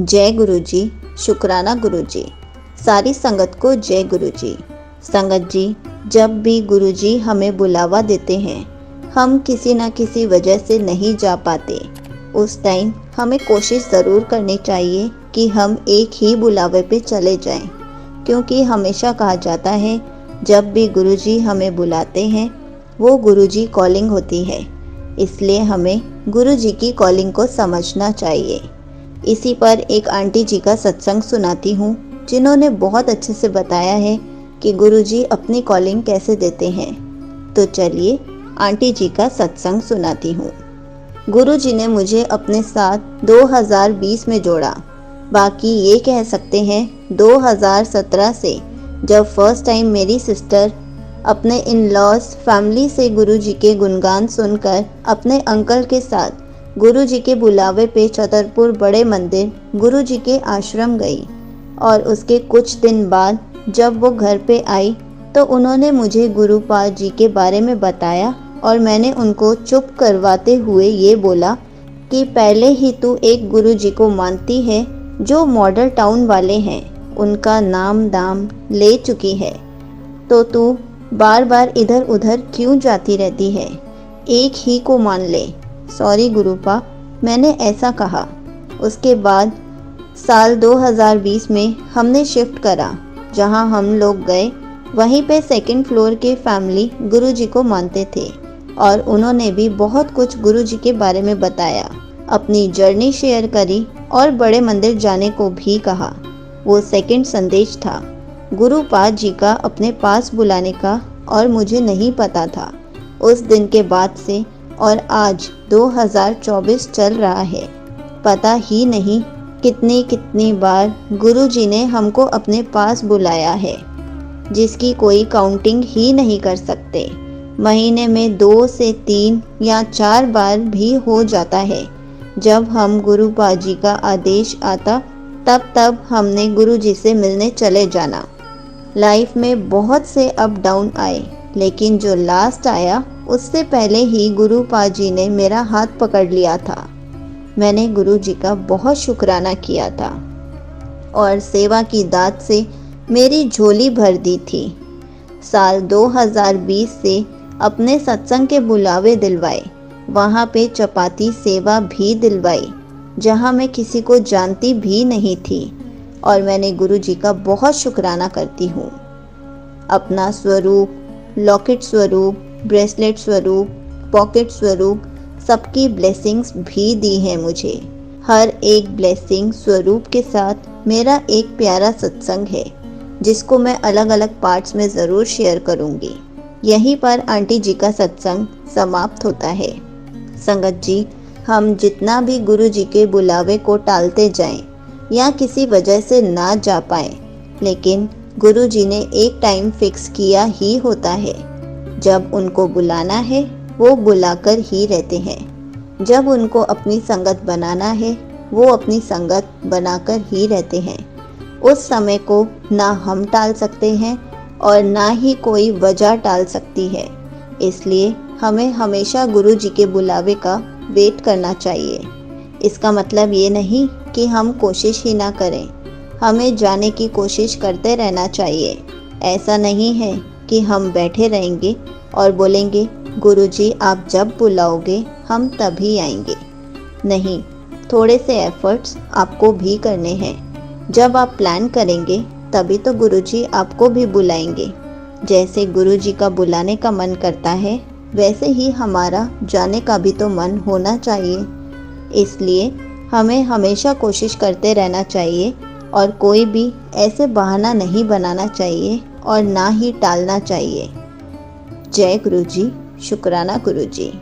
जय गुरु जी, शुक्राना गुरु जी। सारी संगत को जय गुरु जी। संगत जी, जब भी गुरु जी हमें बुलावा देते हैं, हम किसी न किसी वजह से नहीं जा पाते, उस टाइम हमें कोशिश ज़रूर करनी चाहिए कि हम एक ही बुलावे पे चले जाएं, क्योंकि हमेशा कहा जाता है जब भी गुरु जी हमें बुलाते हैं वो गुरु जी कॉलिंग होती है। इसलिए हमें गुरु जी की कॉलिंग को समझना चाहिए। इसी पर एक आंटी जी का सत्संग सुनाती हूँ, जिन्होंने बहुत अच्छे से बताया है कि गुरुजी अपनी कॉलिंग कैसे देते हैं। तो चलिए आंटी जी का सत्संग सुनाती हूँ। गुरुजी ने मुझे अपने साथ 2020 में जोड़ा, बाकी ये कह सकते हैं 2017 से, जब फर्स्ट टाइम मेरी सिस्टर अपने इन लॉज फैमिली से गुरुजी के गुणगान सुनकर अपने अंकल के साथ गुरुजी के बुलावे पे छतरपुर बड़े मंदिर गुरुजी के आश्रम गई। और उसके कुछ दिन बाद जब वो घर पे आई तो उन्होंने मुझे गुरुपाल जी के बारे में बताया और मैंने उनको चुप करवाते हुए ये बोला कि पहले ही तू एक गुरुजी को मानती है जो मॉडल टाउन वाले हैं, उनका नाम दाम ले चुकी है, तो तू बार बार इधर उधर क्यों जाती रहती है, एक ही को मान ले। सॉरी गुरुपा, मैंने ऐसा कहा। उसके बाद साल 2020 में हमने शिफ्ट करा। जहां हम लोग गए वहीं पे सेकंड फ्लोर के फैमिली गुरुजी को मानते थे और उन्होंने भी बहुत कुछ गुरुजी के बारे में बताया, अपनी जर्नी शेयर करी और बड़े मंदिर जाने को भी कहा। वो सेकंड संदेश था गुरुपाद जी का अपने पास बुलाने का, और मुझे नहीं पता था। उस दिन के बाद से और आज 2024 चल रहा है, पता ही नहीं कितनी कितनी बार गुरुजी ने हमको अपने पास बुलाया है, जिसकी कोई काउंटिंग ही नहीं कर सकते। महीने में 2 से 3 या 4 बार भी हो जाता है। जब हम गुरुपाद जी का आदेश आता तब हमने गुरुजी से मिलने चले जाना। लाइफ में बहुत से अप डाउन आए, लेकिन जो लास्ट आया उससे पहले ही गुरुपाद जी ने मेरा हाथ पकड़ लिया था। मैंने गुरुजी का बहुत शुक्राना किया था और सेवा की दात से मेरी झोली भर दी थी। साल 2020 से अपने सत्संग के बुलावे दिलवाए, वहाँ पे चपाती सेवा भी दिलवाई, जहाँ मैं किसी को जानती भी नहीं थी, और मैंने गुरुजी का बहुत शुक्राना करती हूँ। अपना स्वरूप, लॉकेट स्वरूप, ब्रेसलेट स्वरूप, पॉकेट स्वरूप, सबकी ब्लेसिंग्स भी दी हैं मुझे। हर एक ब्लेसिंग स्वरूप के साथ मेरा एक प्यारा सत्संग है, जिसको मैं अलग अलग पार्ट्स में ज़रूर शेयर करूँगी। यहीं पर आंटी जी का सत्संग समाप्त होता है। संगत जी, हम जितना भी गुरुजी के बुलावे को टालते जाएं या किसी वजह से ना जा पाएं, लेकिन गुरुजी ने एक टाइम फिक्स किया ही होता है। जब उनको बुलाना है वो बुलाकर ही रहते हैं, जब उनको अपनी संगत बनाना है वो अपनी संगत बनाकर ही रहते हैं। उस समय को ना हम टाल सकते हैं और ना ही कोई वजह टाल सकती है। इसलिए हमें हमेशा गुरुजी के बुलावे का वेट करना चाहिए। इसका मतलब ये नहीं कि हम कोशिश ही ना करें, हमें जाने की कोशिश करते रहना चाहिए। ऐसा नहीं है कि हम बैठे रहेंगे और बोलेंगे गुरुजी आप जब बुलाओगे हम तभी आएंगे। नहीं, थोड़े से एफर्ट्स आपको भी करने हैं। जब आप प्लान करेंगे तभी तो गुरुजी आपको भी बुलाएंगे। जैसे गुरुजी का बुलाने का मन करता है, वैसे ही हमारा जाने का भी तो मन होना चाहिए। इसलिए हमें हमेशा कोशिश करते रहना चाहिए और कोई भी ऐसे बहाना नहीं बनाना चाहिए और ना ही टालना चाहिए। जय गुरु जी, शुक्राना गुरु जी।